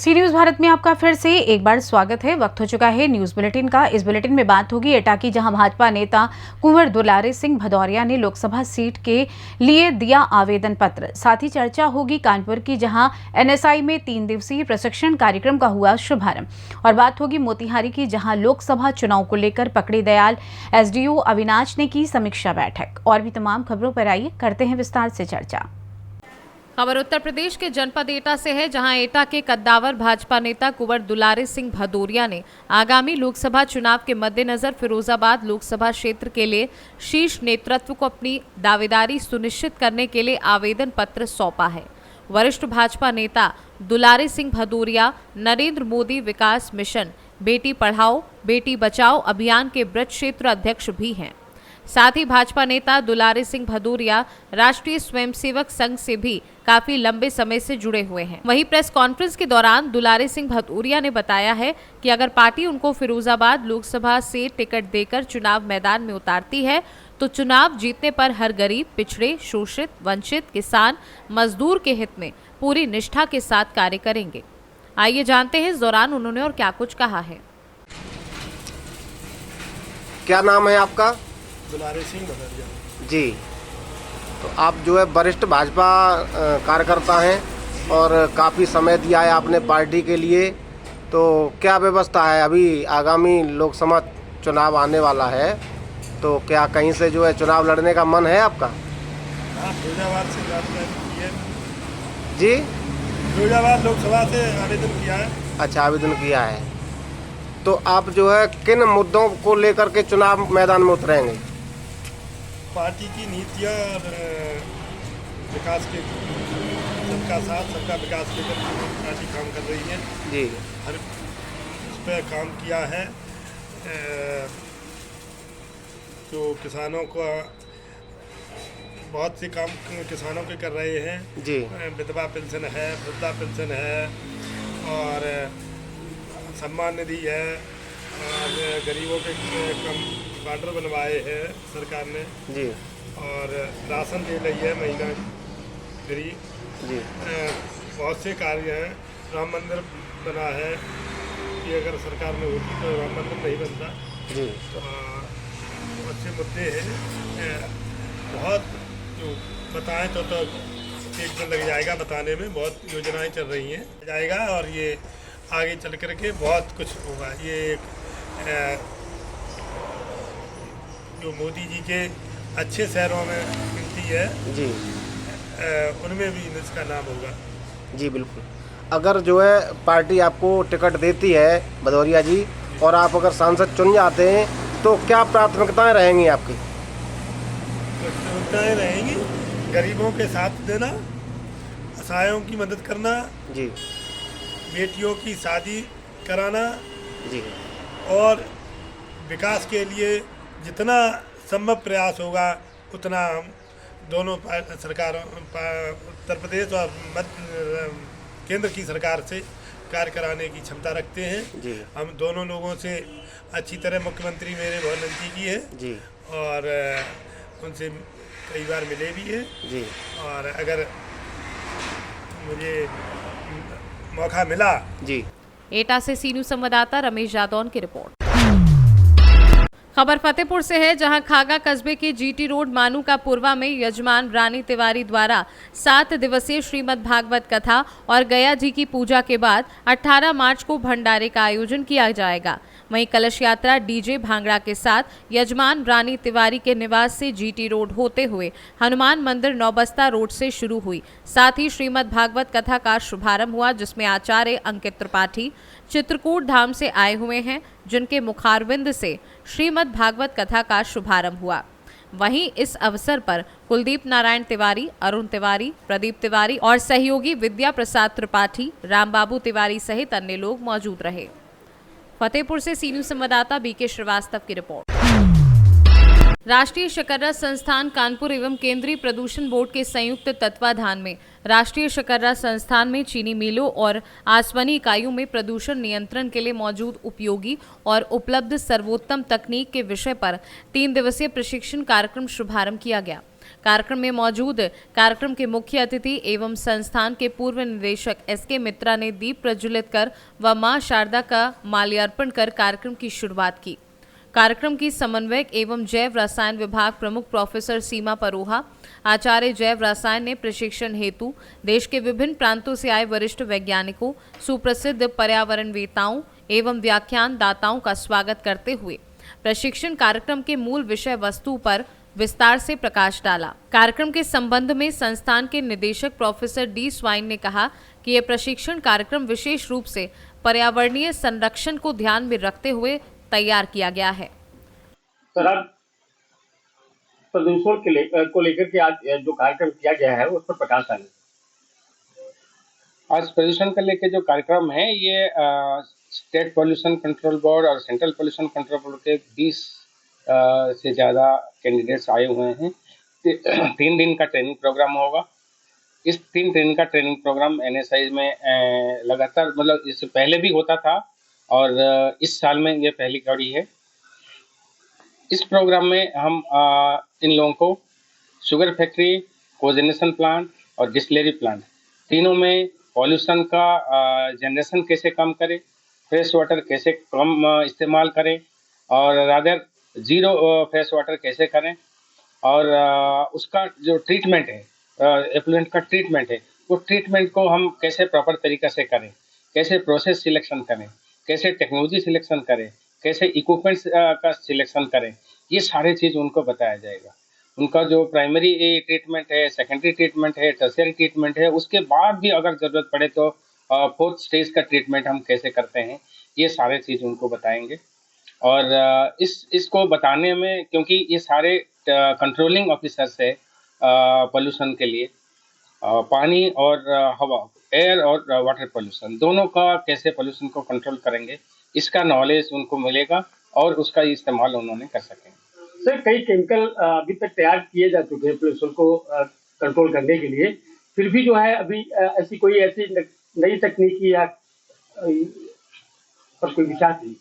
सी news Bharat में आपका फिर से एक बार स्वागत है। वक्त हो चुका है न्यूज बुलेटिन का। इस बुलेटिन में बात होगी एटा की, जहां भाजपा नेता कुंवर दुलारी सिंह भदौरिया ने लोकसभा सीट के लिए दिया आवेदन पत्र। साथ ही चर्चा होगी कानपुर की, जहां एनएसआई में 3 दिवसीय प्रशिक्षण कार्यक्रम का हुआ शुभारंभ। और बात होगी मोतिहारी की, जहां लोकसभा चुनाव को लेकर पकड़ी दयाल एसडीओ अविनाश ने की समीक्षा बैठक। और भी तमाम खबरों पर आइए करते हैं विस्तार से चर्चा। खबर उत्तर प्रदेश के जनपद एटा से है, जहां एटा के कद्दावर भाजपा नेता कुंवर दुलारी सिंह भदौरिया ने आगामी लोकसभा चुनाव के मद्देनजर फिरोजाबाद लोकसभा क्षेत्र के लिए शीर्ष नेतृत्व को अपनी दावेदारी सुनिश्चित करने के लिए आवेदन पत्र सौंपा है। वरिष्ठ भाजपा नेता दुलारी सिंह भदौरिया नरेंद्र मोदी विकास मिशन बेटी पढ़ाओ बेटी बचाओ अभियान के ब्रज क्षेत्र अध्यक्ष भी हैं। साथ ही भाजपा नेता दुलारी सिंह भदौरिया राष्ट्रीय स्वयंसेवक संघ से भी काफी लंबे समय से जुड़े हुए हैं। वहीं प्रेस कॉन्फ्रेंस के दौरान दुलारी सिंह भदौरिया ने बताया है कि अगर पार्टी उनको फिरोजाबाद लोकसभा से टिकट देकर चुनाव मैदान में उतारती है तो चुनाव जीतने पर हर गरीब, पिछड़े, शोषित, वंचित, किसान, मजदूर के हित में पूरी निष्ठा के साथ कार्य करेंगे। आइए जानते हैं इस दौरान उन्होंने और क्या कुछ कहा है। क्या नाम है आपका? दुलारी सिंह भदौरिया जी। तो आप जो है वरिष्ठ भाजपा कार्यकर्ता हैं और काफ़ी समय दिया है आपने पार्टी के लिए, तो क्या व्यवस्था है? अभी आगामी लोकसभा चुनाव आने वाला है, तो क्या कहीं से जो है चुनाव लड़ने का मन है आपका? हाँ, फिरोजाबाद से किया है। जी, फिरोजाबाद लोकसभा से आवेदन किया है। अच्छा, आवेदन किया है। तो आप जो है किन मुद्दों को लेकर के चुनाव मैदान में उतरेंगे? पार्टी की नीतियाँ और विकास के, सबका साथ सबका विकास के लिए पार्टी काम कर रही है जी। हर उस पर काम किया है। जो किसानों का बहुत से काम किसानों के कर रहे हैं जी। विधवा पेंशन है, वृद्धा पेंशन है और सम्मान निधि है और गरीबों के कम क्वार्टर बनवाए हैं सरकार ने जी। और राशन दे रही है महीना गरीब जी। बहुत से कार्य हैं। राम मंदिर बना है कि अगर सरकार में होती तो राम मंदिर नहीं बनता जी। तो अच्छे मुद्दे हैं। बहुत जो बताएं तो एक दिन लग जाएगा बताने में। बहुत योजनाएं चल रही हैं जाएगा और ये आगे चल कर के बहुत कुछ होगा। ये जो मोदी जी के अच्छे शहरों में मिलती है जी, उनमें भी इसका नाम होगा। जी बिल्कुल। अगर जो है पार्टी आपको टिकट देती है भदौरिया जी, और आप अगर सांसद चुन जाते हैं, तो क्या प्राथमिकताएं रहेंगी आपकी? प्राथमिकताएं रहेंगी गरीबों के साथ देना, असहायों की मदद करना जी। बेटियों की शादी कराना जी। और विकास के लिए जितना संभव प्रयास होगा उतना हम दोनों सरकारों उत्तर प्रदेश और केंद्र की सरकार से कार्य कराने की क्षमता रखते हैं जी। हम दोनों लोगों से अच्छी तरह मुख्यमंत्री मेरे बहुत नज़दीकी है जी। और उनसे कई बार मिले भी है जी। और अगर मुझे मौका मिला जी। एटा से सी न्यूज संवाददाता रमेश जादौन की रिपोर्ट। खबर फतेहपुर से है, जहां खागा कस्बे के जीटी रोड मानूकापुरवा में यजमान रानी तिवारी द्वारा 7 दिवसीय श्रीमद् भागवत कथा और गया जी की पूजा के बाद 18 मार्च को भंडारे का आयोजन किया जाएगा। वहीं कलश यात्रा डीजे भांगड़ा के साथ यजमान रानी तिवारी के निवास से जीटी रोड होते हुए हनुमान मंदिर नौबस्ता रोड से शुरू हुई। साथ ही श्रीमद् भागवत कथा का शुभारंभ हुआ, जिसमें आचार्य अंकित त्रिपाठी चित्रकूट धाम से आए हुए हैं, जिनके मुखारविंद से श्रीमद् भागवत कथा का शुभारंभ हुआ। वहीं इस अवसर पर कुलदीप नारायण तिवारी, अरुण तिवारी, प्रदीप तिवारी और सहयोगी विद्या प्रसाद त्रिपाठी, रामबाबू तिवारी सहित अन्य लोग मौजूद रहे। फतेहपुर से सी न्यूज संवाददाता बीके श्रीवास्तव की रिपोर्ट। राष्ट्रीय शकर्रा संस्थान कानपुर एवं केंद्रीय प्रदूषण बोर्ड के संयुक्त तत्वाधान में राष्ट्रीय शकर्रा संस्थान में चीनी मिलों और आसवनी इकाइयों में प्रदूषण नियंत्रण के लिए मौजूद उपयोगी और उपलब्ध सर्वोत्तम तकनीक के विषय पर 3 दिवसीय प्रशिक्षण कार्यक्रम शुभारंभ किया गया। कार्यक्रम में मौजूद कार्यक्रम के मुख्य अतिथि एवं संस्थान के पूर्व निदेशक SK मित्रा ने दीप प्रज्वलित कर व मां शारदा का माल्यार्पण कर कार्यक्रम की शुरुआत की। कार्यक्रम की समन्वयक एवं जैव रसायन विभाग प्रमुख प्रोफेसर सीमा परोहा, आचार्य जैव रसायन ने प्रशिक्षण हेतु देश के विभिन्न प्रांतों से आए वरिष्ठ वैज्ञानिकों, सुप्रसिद्ध पर्यावरणवेताओं एवं व्याख्यान दाताओं का स्वागत करते हुए प्रशिक्षण कार्यक्रम के मूल विषय वस्तु पर विस्तार से प्रकाश डाला। कार्यक्रम के संबंध में संस्थान के निदेशक प्रोफेसर D स्वाइन ने कहा कि यह प्रशिक्षण कार्यक्रम विशेष रूप से पर्यावरणीय संरक्षण को ध्यान में रखते हुए तैयार किया गया है। सर, आज प्रदूषण को लेकर के आज जो कार्यक्रम किया गया है उस पर प्रकाश डालें। आज प्रदूषण को लेकर जो कार्यक्रम है ये स्टेट पोल्यूशन कंट्रोल बोर्ड और सेंट्रल पोल्यूशन कंट्रोल बोर्ड के 20 से ज़्यादा कैंडिडेट्स आए हुए हैं। 3 दिन का ट्रेनिंग प्रोग्राम होगा। इस 3 दिन का ट्रेनिंग प्रोग्राम NSI में लगातार मतलब इससे पहले भी होता था और इस साल में ये पहली कड़ी है। इस प्रोग्राम में हम इन लोगों को शुगर फैक्ट्री, कोजेनेशन प्लांट और डिस्टिलरी प्लांट तीनों में पॉल्यूशन का जनरेशन कैसे कम करें, फ्रेश वाटर कैसे कम इस्तेमाल करें और रादर ज़ीरो फ्रेश वाटर कैसे करें और उसका जो ट्रीटमेंट है, एफ्लुएंट का ट्रीटमेंट है, वो ट्रीटमेंट को हम कैसे प्रॉपर तरीक़ा से करें, कैसे प्रोसेस सिलेक्शन करें, कैसे टेक्नोलॉजी सिलेक्शन करें, कैसे इक्विपमेंट्स का सिलेक्शन करें, ये सारे चीज़ उनको बताया जाएगा। उनका जो प्राइमरी ट्रीटमेंट है, सेकेंडरी ट्रीटमेंट है, टर्शियरी ट्रीटमेंट है, उसके बाद भी अगर ज़रूरत पड़े तो 4th स्टेज का ट्रीटमेंट हम कैसे करते हैं, ये सारे चीज़ उनको बताएंगे। और इसको बताने में क्योंकि ये सारे कंट्रोलिंग ऑफिसर्स है पोल्यूशन के लिए, पानी और हवा, एयर और वाटर पोल्यूशन दोनों का कैसे पोल्यूशन को कंट्रोल करेंगे, इसका नॉलेज उनको मिलेगा और उसका इस्तेमाल उन्होंने कर सकेंगे। सर, कई केमिकल अभी तक तैयार किए जा चुके हैं पोल्यूशन को कंट्रोल करने के लिए, फिर भी जो है अभी ऐसी नई तकनीकी या पर कोई विचार नहीं।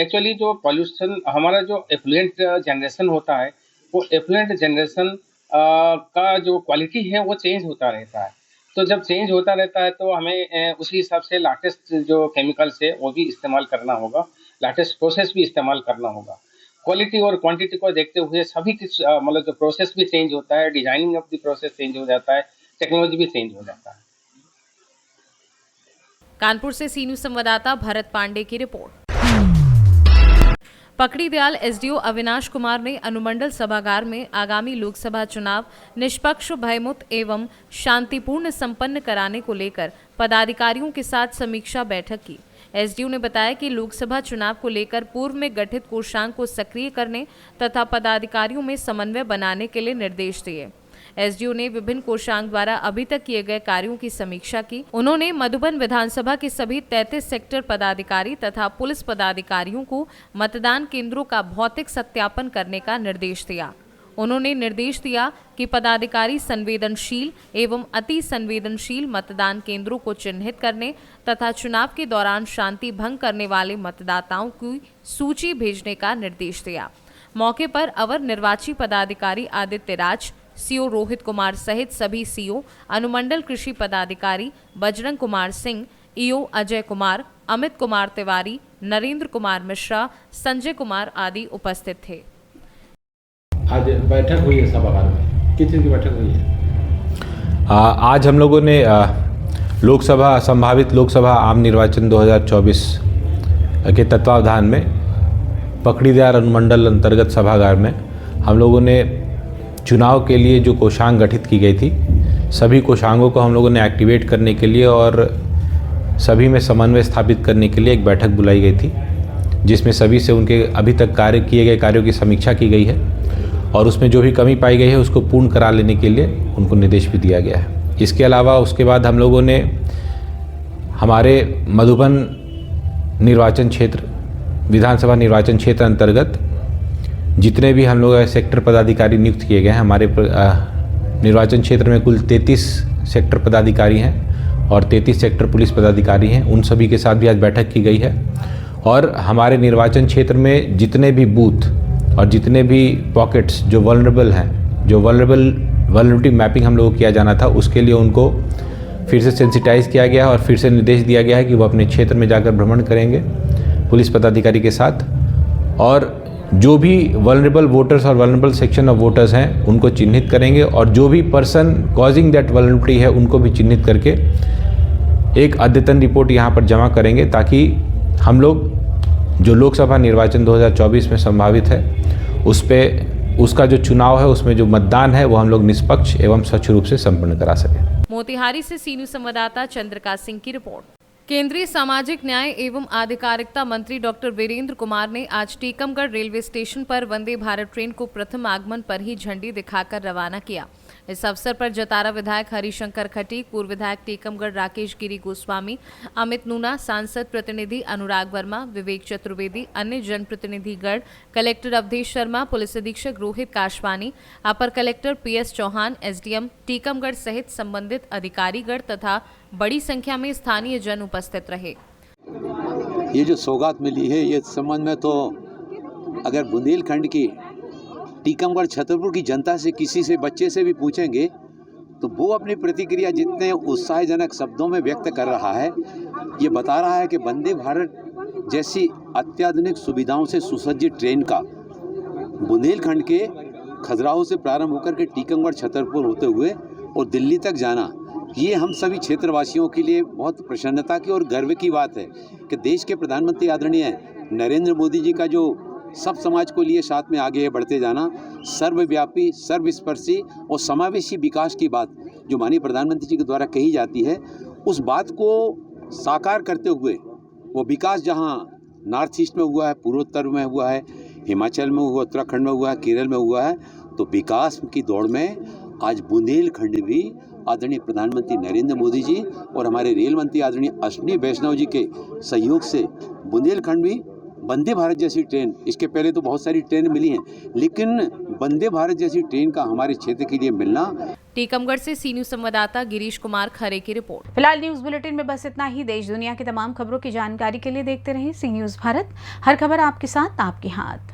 एक्चुअली जो पोल्यूशन हमारा जो एफ्लुएंट जनरेशन होता है, वो एफ्लुएंट जनरेशन का जो क्वालिटी है वो चेंज होता रहता है। तो जब चेंज होता रहता है तो हमें उसी हिसाब से लेटेस्ट जो केमिकल्स है वो भी इस्तेमाल करना होगा, लेटेस्ट प्रोसेस भी इस्तेमाल करना होगा। क्वालिटी और क्वांटिटी को देखते हुए सभी मतलब जो प्रोसेस भी चेंज होता है, designing of the process change हो जाता है, टेक्नोलॉजी भी चेंज हो जाता है। कानपुर से सी न्यूज़ संवाददाता भरत पांडे की रिपोर्ट। पकड़ीदयाल SDO अविनाश कुमार ने अनुमंडल सभागार में आगामी लोकसभा चुनाव निष्पक्ष, भयमुक्त एवं शांतिपूर्ण संपन्न कराने को लेकर पदाधिकारियों के साथ समीक्षा बैठक की। SDO ने बताया कि लोकसभा चुनाव को लेकर पूर्व में गठित कोषांग को सक्रिय करने तथा पदाधिकारियों में समन्वय बनाने के लिए निर्देश दिए। SDO ने विभिन्न कोषांग द्वारा अभी तक किए गए कार्यों की समीक्षा की। उन्होंने मधुबन विधानसभा के सभी 33 सेक्टर पदाधिकारी तथा पुलिस पदाधिकारियों को मतदान केंद्रों का भौतिक सत्यापन करने का निर्देश दिया। उन्होंने निर्देश दिया कि पदाधिकारी संवेदनशील एवं अति संवेदनशील मतदान केंद्रों को चिन्हित करने तथा चुनाव के दौरान शांति भंग करने वाले मतदाताओं की सूची भेजने का निर्देश दिया। मौके पर अवर निर्वाची पदाधिकारी आदित्य राज, CO रोहित कुमार सहित सभी CO, अनुमंडल कृषि पदाधिकारी बजरंग कुमार सिंह, EO अजय कुमार, अमित कुमार तिवारी, नरेंद्र कुमार मिश्रा, संजय कुमार आदि उपस्थित थे। आज बैठक हुई है सभागार में, किस चीज़ की बैठक हुई है? आज हम लोगों ने लोकसभा संभावित लोकसभा आम निर्वाचन 2024 के तत्वावधान में पकड़ीदयाल अनुमंडल अंतर्गत सभागार में हम लोगों ने चुनाव के लिए जो कोषांग गठित की गई थी, सभी कोषांगों को हम लोगों ने एक्टिवेट करने के लिए और सभी में समन्वय स्थापित करने के लिए एक बैठक बुलाई गई थी, जिसमें सभी से उनके अभी तक किए गए कार्यों की समीक्षा की गई है और उसमें जो भी कमी पाई गई है उसको पूर्ण करा लेने के लिए उनको निर्देश भी दिया गया है। इसके अलावा उसके बाद हम लोगों ने हमारे मधुबन निर्वाचन क्षेत्र, विधानसभा निर्वाचन क्षेत्र अंतर्गत जितने भी हम लोग सेक्टर पदाधिकारी नियुक्त किए गए हैं, हमारे निर्वाचन क्षेत्र में कुल 33 सेक्टर पदाधिकारी हैं और 33 सेक्टर पुलिस पदाधिकारी हैं। उन सभी के साथ भी आज बैठक की गई है और हमारे निर्वाचन क्षेत्र में जितने भी बूथ और जितने भी पॉकेट्स जो वल्नरेबल हैं, जो वल्नरेबिलिटी मैपिंग हम लोगों को किया जाना था, उसके लिए उनको फिर से सेंसिटाइज किया गया है और फिर से निर्देश दिया गया है कि वो अपने क्षेत्र में जाकर भ्रमण करेंगे पुलिस पदाधिकारी के साथ और जो भी वल्नरेबल वोटर्स और वल्नरेबल सेक्शन ऑफ वोटर्स हैं उनको चिन्हित करेंगे और जो भी पर्सन कॉजिंग दैट वल्नरेबिलिटी है उनको भी चिन्हित करके एक अद्यतन रिपोर्ट यहाँ पर जमा करेंगे ताकि हम लोग जो लोकसभा निर्वाचन 2024 में संभावित है उसका जो चुनाव है उसमें जो मतदान है वो हम लोग निष्पक्ष एवं स्वच्छ रूप से संपन्न करा सकें। मोतिहारी से सी न्यूज संवाददाता चंद्रका सिंह की रिपोर्ट। केंद्रीय सामाजिक न्याय एवं आधिकारिकता मंत्री डॉक्टर वीरेंद्र कुमार ने आज टीकमगढ़ रेलवे स्टेशन पर वंदे भारत ट्रेन को प्रथम आगमन पर ही झंडी दिखाकर रवाना किया। इस अवसर पर जतारा विधायक हरिशंकर खटीक, पूर्व विधायक टीकमगढ़ राकेश गिरी गोस्वामी, अमित नूना, सांसद प्रतिनिधि अनुराग वर्मा, विवेक चतुर्वेदी, अन्य जनप्रतिनिधिगण, कलेक्टर अवधेश शर्मा, पुलिस अधीक्षक रोहित काशवानी, अपर collector PS Chauhan, SDM Tikamgarh सहित संबंधित अधिकारीगण तथा बड़ी संख्या में स्थानीय जन उपस्थित रहे। ये जो सौगात मिली है, ये संबंध में तो अगर बुंदेलखंड की टीकमगढ़ छतरपुर की जनता से किसी से बच्चे से भी पूछेंगे तो वो अपनी प्रतिक्रिया जितने उत्साहजनक शब्दों में व्यक्त कर रहा है, ये बता रहा है कि वंदे भारत जैसी अत्याधुनिक सुविधाओं से सुसज्जित ट्रेन का बुंदेलखंड के खजुराहो से प्रारंभ होकर के टीकमगढ़ छतरपुर होते हुए और दिल्ली तक जाना, ये हम सभी क्षेत्रवासियों के लिए बहुत प्रसन्नता की और गर्व की बात है कि देश के प्रधानमंत्री आदरणीय नरेंद्र मोदी जी का जो सब समाज को लिए साथ में आगे बढ़ते जाना, सर्वव्यापी, सर्वस्पर्शी और समावेशी विकास की बात जो माननीय प्रधानमंत्री जी के द्वारा कही जाती है, उस बात को साकार करते हुए वो विकास जहां नॉर्थ ईस्ट में हुआ है, पूर्वोत्तर में हुआ है, हिमाचल में हुआ, उत्तराखंड में हुआ है, केरल में हुआ है, तो विकास की दौड़ में आज बुंदेलखंड भी आदरणीय प्रधानमंत्री नरेंद्र मोदी जी और हमारे रेल मंत्री आदरणीय अश्विनी वैष्णव जी के सहयोग से बुंदेलखंड भी वंदे भारत जैसी ट्रेन, इसके पहले तो बहुत सारी ट्रेन मिली हैं, लेकिन वंदे भारत जैसी ट्रेन का हमारे क्षेत्र के लिए मिलना। टीकमगढ़ से सी न्यूज संवाददाता गिरीश कुमार खरे की रिपोर्ट। फिलहाल न्यूज बुलेटिन में बस इतना ही। देश दुनिया की तमाम खबरों की जानकारी के लिए देखते रहें सी न्यूज भारत। हर खबर आपके साथ, आपके हाथ।